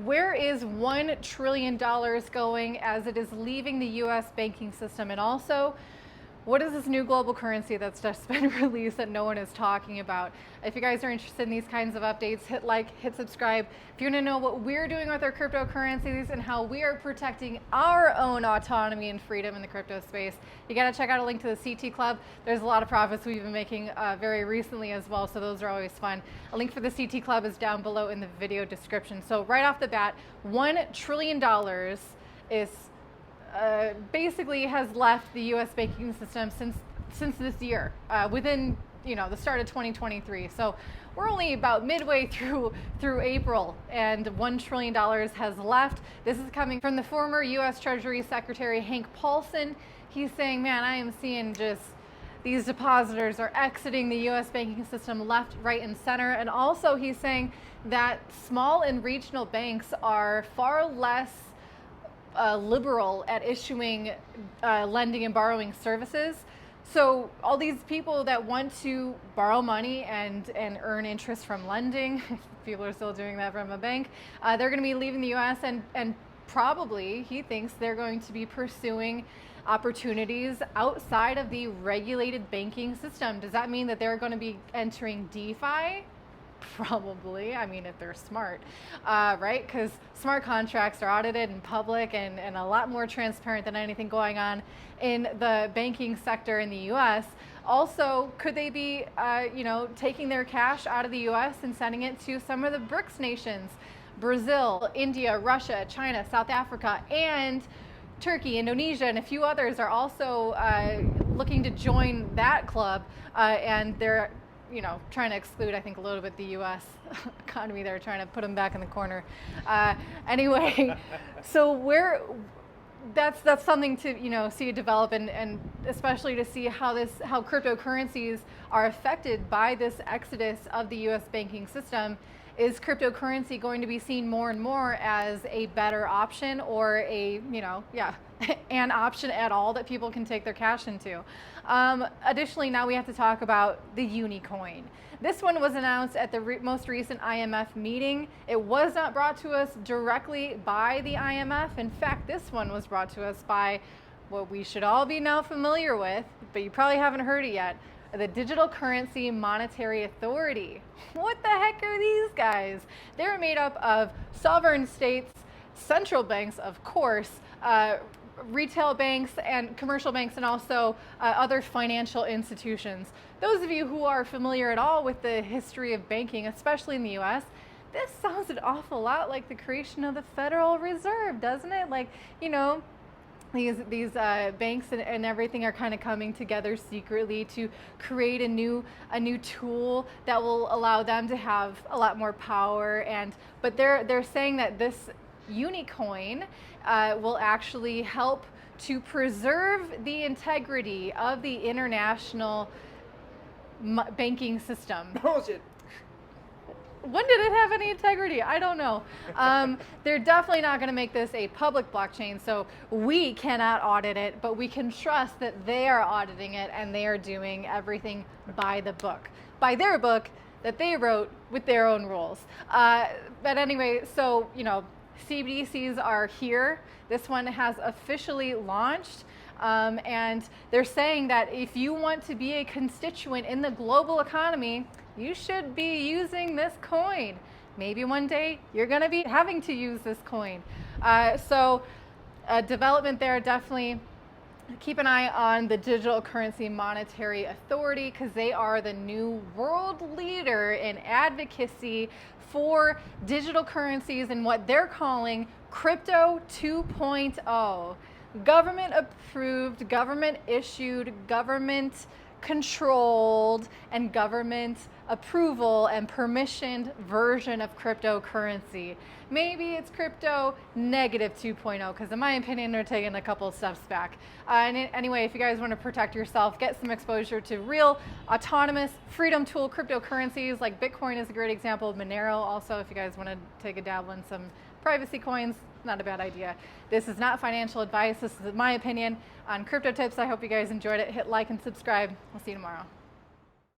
Where is $1 trillion going as it is leaving the US banking system? And also, what is this new global currency that's just been released that no one is talking about? If you guys are interested in these kinds of updates, hit like, hit subscribe. If you want to know what we're doing with our cryptocurrencies and how we are protecting our own autonomy and freedom in the crypto space, you got to check out a link to the CT Club. There's a lot of profits we've been making very recently as well, so those are always fun. A link for the CT Club is down below in the video description. So right off the bat, $1 trillion is basically has left the U.S. banking system since this year, within the start of 2023. So we're only about midway through April, and $1 trillion has left. This is coming from the former U.S. Treasury Secretary Hank Paulson. He's saying, man, I am seeing just these depositors are exiting the U.S. banking system left, right, and center. And also he's saying that small and regional banks are far less liberal at issuing lending and borrowing services. So all these people that want to borrow money and earn interest from lending, people are still doing that from a bank, they're going to be leaving the US and probably, he thinks, they're going to be pursuing opportunities outside of the regulated banking system. Does that mean that they're going to be entering DeFi? Probably. I mean, if they're smart, right? Because smart contracts are audited in public and a lot more transparent than anything going on in the banking sector in the US. Also, could they be, taking their cash out of the US and sending it to some of the BRICS nations? Brazil, India, Russia, China, South Africa, and Turkey, Indonesia, and a few others are also looking to join that club, and they're trying to exclude, I think, a little bit the U.S. economy. They're trying to put them back in the corner. Anyway, so that's something to see develop, and especially to see how cryptocurrencies are affected by this exodus of the U.S. banking system. Is cryptocurrency going to be seen more and more as a better option, or an option at all that people can take their cash into? Additionally, now we have to talk about the Unicoin. This one was announced at the most recent IMF meeting. It was not brought to us directly by the IMF. In fact, this one was brought to us by what we should all be now familiar with, but you probably haven't heard it yet, the Digital Currency Monetary Authority. What the heck are these guys? They're made up of sovereign states, central banks, of course, retail banks and commercial banks, and also other financial institutions. Those of you who are familiar at all with the history of banking, especially in the US, this sounds an awful lot like the creation of the Federal Reserve, doesn't it? Like, these banks and everything are kind of coming together secretly to create a new tool that will allow them to have a lot more power. But they're saying that this Unicoin will actually help to preserve the integrity of the international banking system. Bullshit. When did it have any integrity? I don't know. They're definitely not going to make this a public blockchain, so we cannot audit it, but we can trust that they are auditing it and they are doing everything by the book, by their book that they wrote with their own rules. But anyway, so, CBDCs are here. This one has officially launched. And they're saying that if you want to be a constituent in the global economy, you should be using this coin. Maybe one day you're going to be having to use this coin. So development there, definitely keep an eye on the Digital Currency Monetary Authority, because they are the new world leader in advocacy for digital currencies and what they're calling Crypto 2.0. Government approved, government issued, government controlled, and government approval and permissioned version of cryptocurrency. Maybe it's crypto negative 2.0, because in my opinion, they're taking a couple of steps back. Anyway, if you guys want to protect yourself, get some exposure to real autonomous freedom tool cryptocurrencies, like Bitcoin is a great example, Monero also, if you guys want to take a dabble in some privacy coins, not a bad idea. This is not financial advice. This is my opinion on crypto tips. I hope you guys enjoyed it. Hit like and subscribe. I'll see you tomorrow.